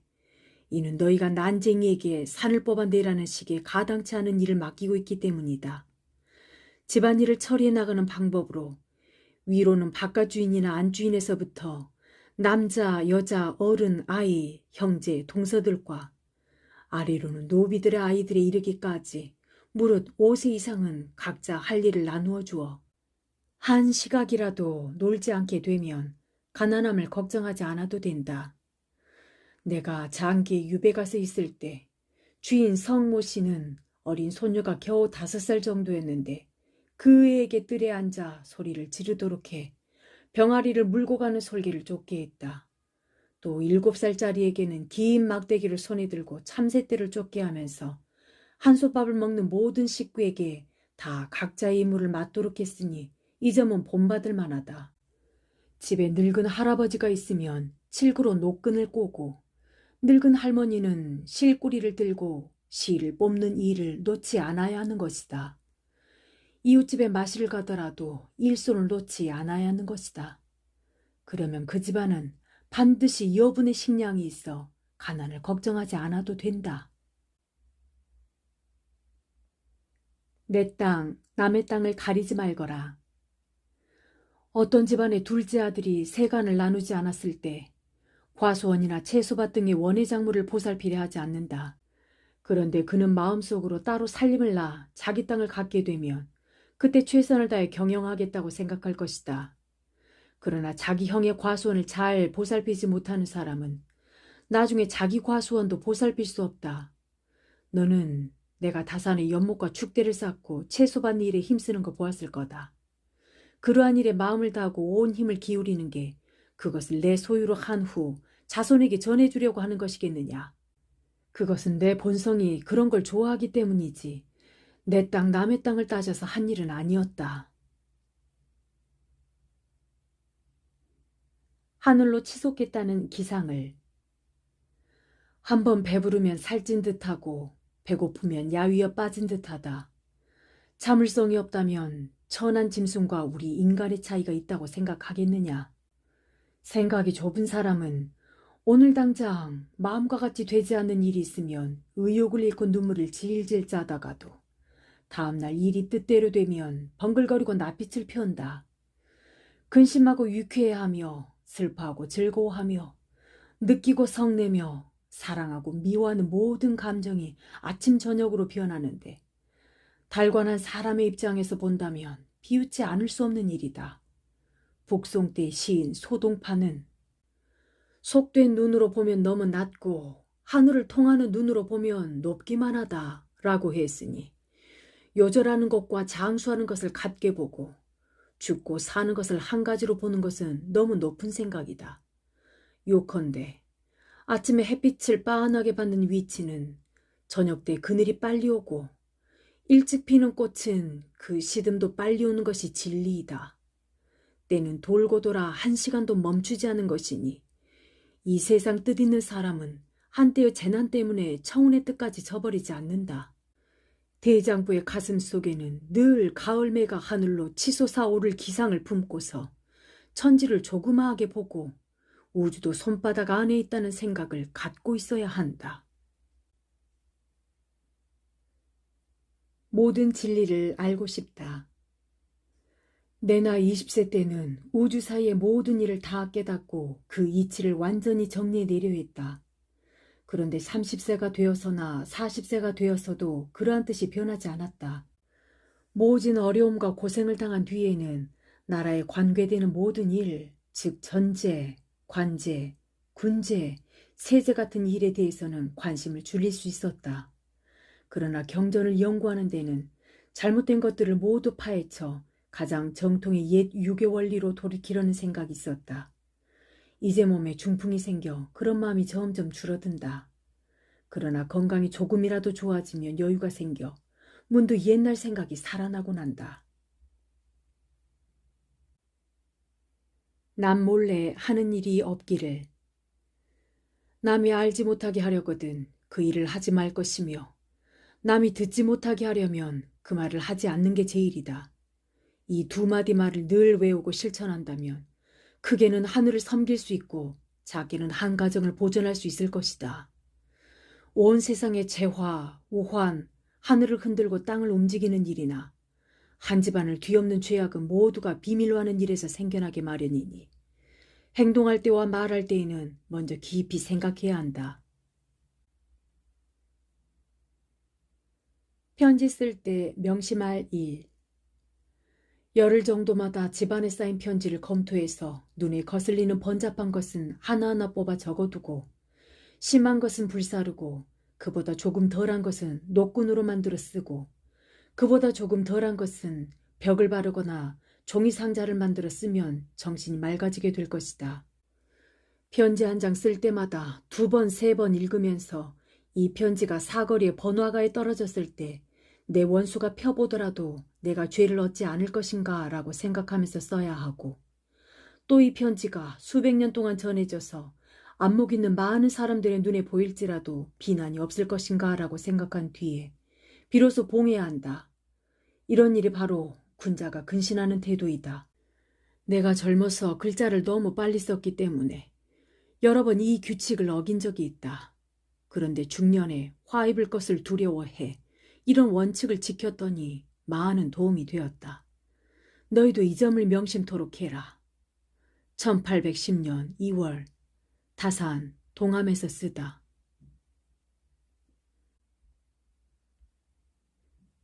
이는 너희가 난쟁이에게 산을 뽑아내라는 식의 가당치 않은 일을 맡기고 있기 때문이다. 집안일을 처리해 나가는 방법으로 위로는 바깥주인이나 안주인에서부터 남자, 여자, 어른, 아이, 형제, 동서들과 아래로는 노비들의 아이들에 이르기까지 무릇 5세 이상은 각자 할 일을 나누어 주어 한 시각이라도 놀지 않게 되면 가난함을 걱정하지 않아도 된다. 내가 장기에 유배 가서 있을 때 주인 성모 씨는 어린 소녀가 겨우 5살 정도였는데 그 애에게 뜰에 앉아 소리를 지르도록 해 병아리를 물고 가는 솔개를 쫓게 했다. 또 7살짜리에게는 긴 막대기를 손에 들고 참새떼를 쫓게 하면서 한솥밥을 먹는 모든 식구에게 다 각자의 임무를 맡도록 했으니 이 점은 본받을 만하다. 집에 늙은 할아버지가 있으면 칠구로 노끈을 꼬고 늙은 할머니는 실꾸리를 들고 실을 뽑는 일을 놓지 않아야 하는 것이다. 이웃집에 마시를 가더라도 일손을 놓지 않아야 하는 것이다. 그러면 그 집안은 반드시 여분의 식량이 있어 가난을 걱정하지 않아도 된다. 내 땅, 남의 땅을 가리지 말거라. 어떤 집안의 둘째 아들이 세간을 나누지 않았을 때 과수원이나 채소밭 등의 원예 작물을 보살피려 하지 않는다. 그런데 그는 마음속으로 따로 살림을 나 자기 땅을 갖게 되면 그때 최선을 다해 경영하겠다고 생각할 것이다. 그러나 자기 형의 과수원을 잘 보살피지 못하는 사람은 나중에 자기 과수원도 보살필 수 없다. 너는 내가 다산에 연못과 축대를 쌓고 채소밭 일에 힘쓰는 거 보았을 거다. 그러한 일에 마음을 다하고 온 힘을 기울이는 게 그것을 내 소유로 한 후 자손에게 전해주려고 하는 것이겠느냐. 그것은 내 본성이 그런 걸 좋아하기 때문이지 내 땅 남의 땅을 따져서 한 일은 아니었다. 하늘로 치솟겠다는 기상을. 한번 배부르면 살찐 듯하고 배고프면 야위어 빠진 듯하다. 참을성이 없다면 천한 짐승과 우리 인간의 차이가 있다고 생각하겠느냐. 생각이 좁은 사람은 오늘 당장 마음과 같이 되지 않는 일이 있으면 의욕을 잃고 눈물을 질질 짜다가도 다음날 일이 뜻대로 되면 벙글거리고 낯빛을 피운다. 근심하고 유쾌해하며 슬퍼하고 즐거워하며 느끼고 성내며 사랑하고 미워하는 모든 감정이 아침 저녁으로 변하는데 달관한 사람의 입장에서 본다면 비웃지 않을 수 없는 일이다. 북송 때 시인 소동파는 속된 눈으로 보면 너무 낮고 하늘을 통하는 눈으로 보면 높기만 하다 라고 했으니 요절하는 것과 장수하는 것을 같게 보고 죽고 사는 것을 한 가지로 보는 것은 너무 높은 생각이다. 요컨대 아침에 햇빛을 빤하게 받는 위치는 저녁 때 그늘이 빨리 오고 일찍 피는 꽃은 그 시듬도 빨리 오는 것이 진리이다. 때는 돌고 돌아 한 시간도 멈추지 않은 것이니 이 세상 뜻있는 사람은 한때의 재난 때문에 청운의 뜻까지 저버리지 않는다. 대장부의 가슴 속에는 늘 가을매가 하늘로 치솟아 오를 기상을 품고서 천지를 조그마하게 보고 우주도 손바닥 안에 있다는 생각을 갖고 있어야 한다. 모든 진리를 알고 싶다. 내 나이 20세 때는 우주 사이의 모든 일을 다 깨닫고 그 이치를 완전히 정리해내려 했다. 그런데 30세가 되어서나 40세가 되어서도 그러한 뜻이 변하지 않았다. 모진 어려움과 고생을 당한 뒤에는 나라에 관계되는 모든 일, 즉 전제, 관제, 군제, 세제 같은 일에 대해서는 관심을 줄일 수 있었다. 그러나 경전을 연구하는 데는 잘못된 것들을 모두 파헤쳐 가장 정통의 옛 유교 원리로 돌이키려는 생각이 있었다. 이제 몸에 중풍이 생겨 그런 마음이 점점 줄어든다. 그러나 건강이 조금이라도 좋아지면 여유가 생겨 문득 옛날 생각이 살아나곤 한다. 남 몰래 하는 일이 없기를. 남이 알지 못하게 하려거든 그 일을 하지 말 것이며 남이 듣지 못하게 하려면 그 말을 하지 않는 게 제일이다. 이 두 마디 말을 늘 외우고 실천한다면 크게는 하늘을 섬길 수 있고 작게는 한 가정을 보존할 수 있을 것이다. 온 세상의 재화, 우환, 하늘을 흔들고 땅을 움직이는 일이나 한 집안을 뒤엎는 죄악은 모두가 비밀로 하는 일에서 생겨나게 마련이니 행동할 때와 말할 때에는 먼저 깊이 생각해야 한다. 편지 쓸 때 명심할 일. 열흘 정도마다 집안에 쌓인 편지를 검토해서 눈에 거슬리는 번잡한 것은 하나하나 뽑아 적어두고 심한 것은 불사르고 그보다 조금 덜한 것은 노끈으로 만들어 쓰고 그보다 조금 덜한 것은 벽을 바르거나 종이 상자를 만들어 쓰면 정신이 맑아지게 될 것이다. 편지 한 장 쓸 때마다 2번, 3번 읽으면서 이 편지가 사거리에 번화가에 떨어졌을 때 내 원수가 펴보더라도 내가 죄를 얻지 않을 것인가 라고 생각하면서 써야 하고 또 이 편지가 수백 년 동안 전해져서 안목 있는 많은 사람들의 눈에 보일지라도 비난이 없을 것인가 라고 생각한 뒤에 비로소 봉해야 한다. 이런 일이 바로 군자가 근신하는 태도이다. 내가 젊어서 글자를 너무 빨리 썼기 때문에 여러 번 이 규칙을 어긴 적이 있다. 그런데 중년에 화 입을 것을 두려워해 이런 원칙을 지켰더니 많은 도움이 되었다. 너희도 이 점을 명심토록 해라. 1810년 2월 다산 동함에서 쓰다.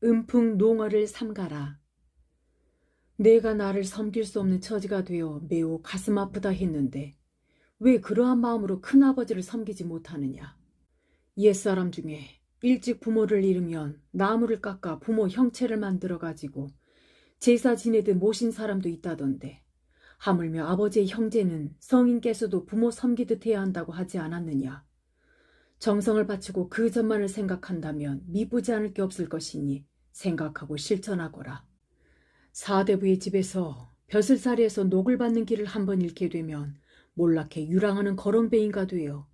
음풍 농어를 삼가라. 내가 나를 섬길 수 없는 처지가 되어 매우 가슴 아프다 했는데 왜 그러한 마음으로 큰아버지를 섬기지 못하느냐. 옛사람 중에 일찍 부모를 잃으면 나무를 깎아 부모 형체를 만들어가지고 제사 지내듯 모신 사람도 있다던데 하물며 아버지의 형제는 성인께서도 부모 섬기듯 해야 한다고 하지 않았느냐. 정성을 바치고 그 점만을 생각한다면 미쁘지 않을 게 없을 것이니 생각하고 실천하거라. 사대부의 집에서 벼슬살이에서 녹을 받는 길을 한번 잃게 되면 몰락해 유랑하는 거렁뱅이가 되어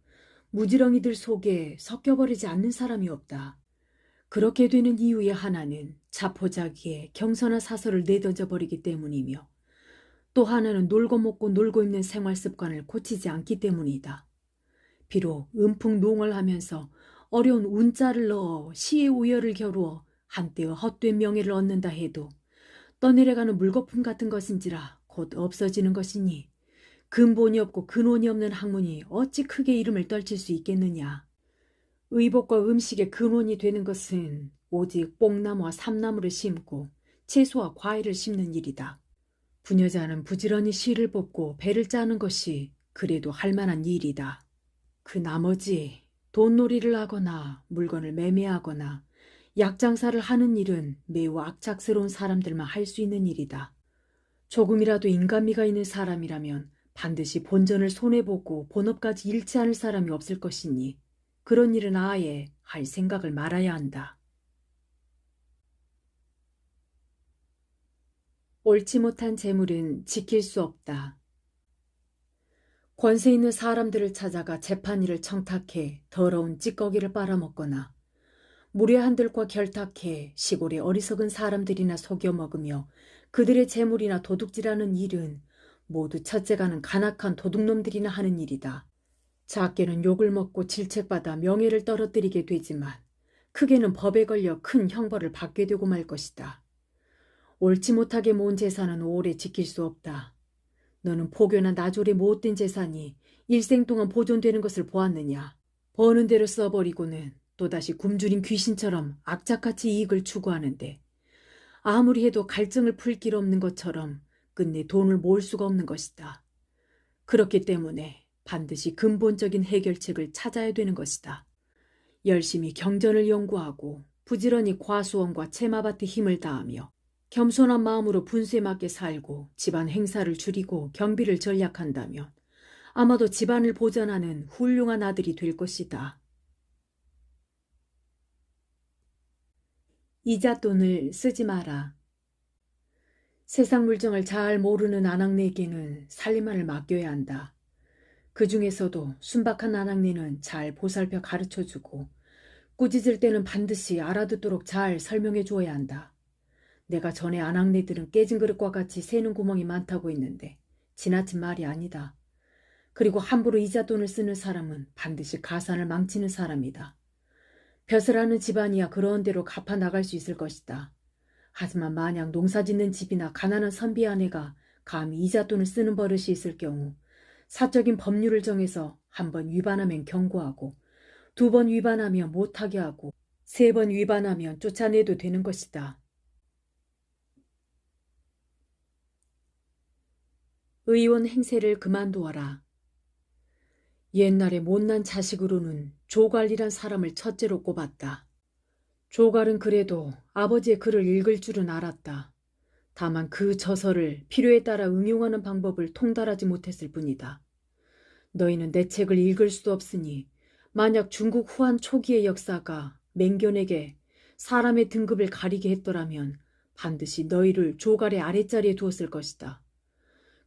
무지렁이들 속에 섞여버리지 않는 사람이 없다. 그렇게 되는 이유의 하나는 자포자기에 경선한 사설을 내던져 버리기 때문이며 또 하나는 놀고 먹고 놀고 입는 생활 습관을 고치지 않기 때문이다. 비록 음풍농을 하면서 어려운 운자를 넣어 시의 우열을 겨루어 한때의 헛된 명예를 얻는다 해도 떠내려가는 물거품 같은 것인지라 곧 없어지는 것이니 근본이 없고 근원이 없는 학문이 어찌 크게 이름을 떨칠 수 있겠느냐. 의복과 음식의 근원이 되는 것은 오직 뽕나무와 삼나무를 심고 채소와 과일을 심는 일이다. 부녀자는 부지런히 씨를 뽑고 배를 짜는 것이 그래도 할 만한 일이다. 그 나머지 돈놀이를 하거나 물건을 매매하거나 약장사를 하는 일은 매우 악착스러운 사람들만 할 수 있는 일이다. 조금이라도 인간미가 있는 사람이라면 반드시 본전을 손해보고 본업까지 잃지 않을 사람이 없을 것이니 그런 일은 아예 할 생각을 말아야 한다. 옳지 못한 재물은 지킬 수 없다. 권세 있는 사람들을 찾아가 재판일을 청탁해 더러운 찌꺼기를 빨아먹거나 무례한들과 결탁해 시골의 어리석은 사람들이나 속여 먹으며 그들의 재물이나 도둑질하는 일은 모두 첫째가는 간악한 도둑놈들이나 하는 일이다. 작게는 욕을 먹고 질책받아 명예를 떨어뜨리게 되지만 크게는 법에 걸려 큰 형벌을 받게 되고 말 것이다. 옳지 못하게 모은 재산은 오래 지킬 수 없다. 너는 포교나 나졸의 못된 재산이 일생 동안 보존되는 것을 보았느냐. 버는 대로 써버리고는 또다시 굶주린 귀신처럼 악착같이 이익을 추구하는데 아무리 해도 갈증을 풀 길 없는 것처럼 끝내 돈을 모을 수가 없는 것이다. 그렇기 때문에 반드시 근본적인 해결책을 찾아야 되는 것이다. 열심히 경전을 연구하고 부지런히 과수원과 채마밭에 힘을 다하며 겸손한 마음으로 분수에 맞게 살고 집안 행사를 줄이고 경비를 전략한다면 아마도 집안을 보전하는 훌륭한 아들이 될 것이다. 이잣돈을 쓰지 마라. 세상 물정을 잘 모르는 아낙네에게는 살림만을 맡겨야 한다. 그 중에서도 순박한 아낙네는 잘 보살펴 가르쳐주고 꾸짖을 때는 반드시 알아듣도록 잘 설명해 주어야 한다. 내가 전에 아낙네들은 깨진 그릇과 같이 새는 구멍이 많다고 했는데 지나친 말이 아니다. 그리고 함부로 이잣돈을 쓰는 사람은 반드시 가산을 망치는 사람이다. 벼슬 하는 집안이야 그런 대로 갚아 나갈 수 있을 것이다. 하지만 만약 농사짓는 집이나 가난한 선비 아내가 감히 이잣돈을 쓰는 버릇이 있을 경우 사적인 법률을 정해서 한 번 위반하면 경고하고 2번 위반하면 못하게 하고 3번 위반하면 쫓아내도 되는 것이다. 의원 행세를 그만두어라. 옛날에 못난 자식으로는 조갈이란 사람을 첫째로 꼽았다. 조갈은 그래도 아버지의 글을 읽을 줄은 알았다. 다만 그 저서를 필요에 따라 응용하는 방법을 통달하지 못했을 뿐이다. 너희는 내 책을 읽을 수도 없으니 만약 중국 후한 초기의 역사가 맹견에게 사람의 등급을 가리게 했더라면 반드시 너희를 조갈의 아랫자리에 두었을 것이다.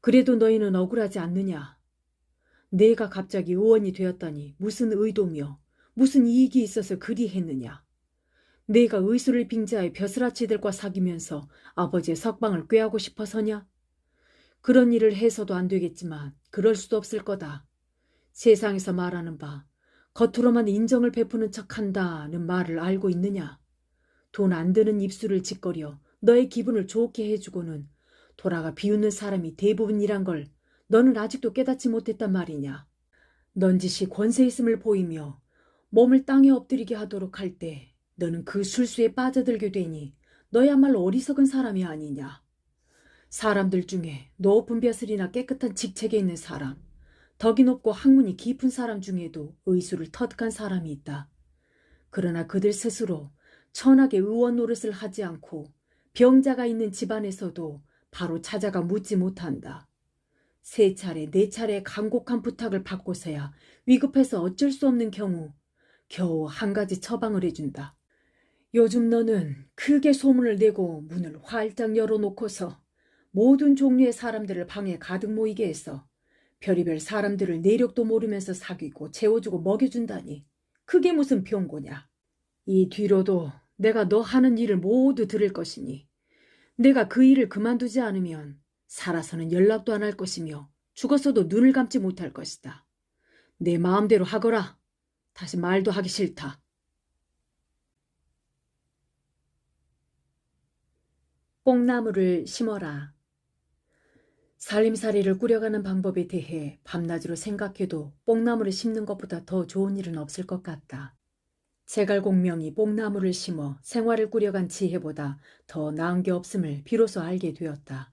그래도 너희는 억울하지 않느냐? 내가 갑자기 의원이 되었다니 무슨 의도며 무슨 이익이 있어서 그리 했느냐? 내가 의술을 빙자해 벼슬아치들과 사귀면서 아버지의 석방을 꾀하고 싶어서냐? 그런 일을 해서도 안 되겠지만 그럴 수도 없을 거다. 세상에서 말하는 바 겉으로만 인정을 베푸는 척한다는 말을 알고 있느냐? 돈 안 드는 입술을 짓거려 너의 기분을 좋게 해주고는 돌아가 비웃는 사람이 대부분이란 걸 너는 아직도 깨닫지 못했단 말이냐? 넌지시 권세 있음을 보이며 몸을 땅에 엎드리게 하도록 할 때 너는 그 술수에 빠져들게 되니 너야말로 어리석은 사람이 아니냐? 사람들 중에 높은 벼슬이나 깨끗한 직책에 있는 사람, 덕이 높고 학문이 깊은 사람 중에도 의술을 터득한 사람이 있다. 그러나 그들 스스로 천하게 의원 노릇을 하지 않고 병자가 있는 집안에서도 바로 찾아가 묻지 못한다. 3차례, 4차례 간곡한 부탁을 받고서야 위급해서 어쩔 수 없는 경우 겨우 한 가지 처방을 해준다. 요즘 너는 크게 소문을 내고 문을 활짝 열어놓고서 모든 종류의 사람들을 방에 가득 모이게 해서 별의별 사람들을 내력도 모르면서 사귀고 재워주고 먹여준다니 그게 무슨 병고냐. 이 뒤로도 내가 너 하는 일을 모두 들을 것이니 내가 그 일을 그만두지 않으면 살아서는 연락도 안 할 것이며 죽었어도 눈을 감지 못할 것이다. 내 마음대로 하거라. 다시 말도 하기 싫다. 뽕나무를 심어라. 살림살이를 꾸려가는 방법에 대해 밤낮으로 생각해도 뽕나무를 심는 것보다 더 좋은 일은 없을 것 같다. 제갈공명이 뽕나무를 심어 생활을 꾸려간 지혜보다 더 나은 게 없음을 비로소 알게 되었다.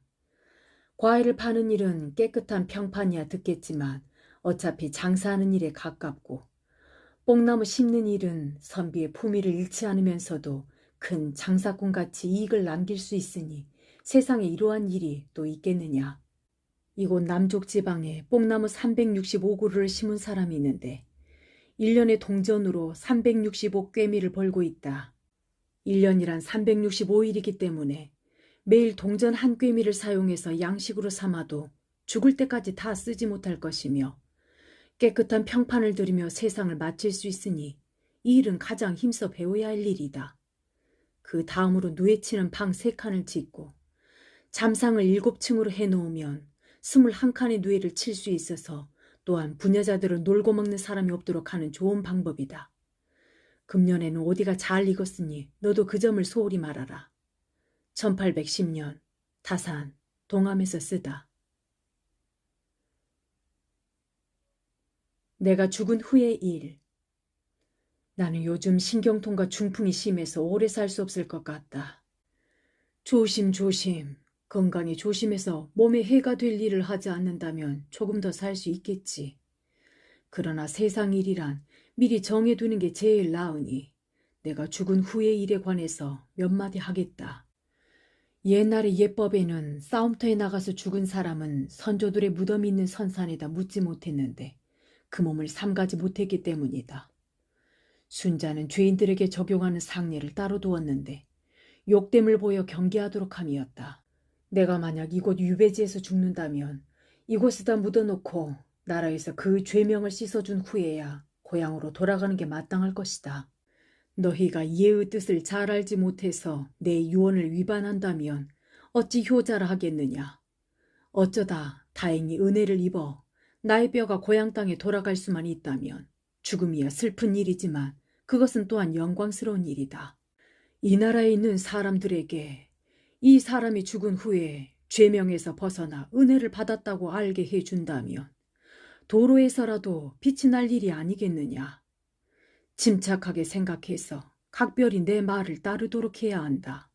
과일을 파는 일은 깨끗한 평판이야 듣겠지만 어차피 장사하는 일에 가깝고, 뽕나무 심는 일은 선비의 품위를 잃지 않으면서도 큰 장사꾼같이 이익을 남길 수 있으니 세상에 이러한 일이 또 있겠느냐. 이곳 남쪽 지방에 뽕나무 365그루를 심은 사람이 있는데 1년의 동전으로 365꿰미를 벌고 있다. 1년이란 365일이기 때문에 매일 동전 한 꿰미를 사용해서 양식으로 삼아도 죽을 때까지 다 쓰지 못할 것이며, 깨끗한 평판을 들이며 세상을 마칠 수 있으니 이 일은 가장 힘써 배워야 할 일이다. 그 다음으로 누에치는 방 3칸을 짓고 잠상을 7층으로 해놓으면 21칸의 누에를 칠 수 있어서 또한 부녀자들은 놀고 먹는 사람이 없도록 하는 좋은 방법이다. 금년에는 어디가 잘 익었으니 너도 그 점을 소홀히 말하라. 1810년 다산 동암에서 쓰다. 내가 죽은 후의 일. 나는 요즘 신경통과 중풍이 심해서 오래 살 수 없을 것 같다. 조심. 건강에 조심해서 몸에 해가 될 일을 하지 않는다면 조금 더 살 수 있겠지. 그러나 세상 일이란 미리 정해두는 게 제일 나으니 내가 죽은 후의 일에 관해서 몇 마디 하겠다. 옛날의 예법에는 싸움터에 나가서 죽은 사람은 선조들의 무덤이 있는 선산에다 묻지 못했는데 그 몸을 삼가지 못했기 때문이다. 순자는 죄인들에게 적용하는 상례를 따로 두었는데 욕됨을 보여 경계하도록 함이었다. 내가 만약 이곳 유배지에서 죽는다면 이곳에다 묻어놓고 나라에서 그 죄명을 씻어준 후에야 고향으로 돌아가는 게 마땅할 것이다. 너희가 예의 뜻을 잘 알지 못해서 내 유언을 위반한다면 어찌 효자라 하겠느냐. 어쩌다 다행히 은혜를 입어 나의 뼈가 고향 땅에 돌아갈 수만 있다면 죽음이야 슬픈 일이지만 그것은 또한 영광스러운 일이다. 이 나라에 있는 사람들에게 이 사람이 죽은 후에 죄명에서 벗어나 은혜를 받았다고 알게 해준다면 도로에서라도 빛이 날 일이 아니겠느냐. 침착하게 생각해서 각별히 내 말을 따르도록 해야 한다.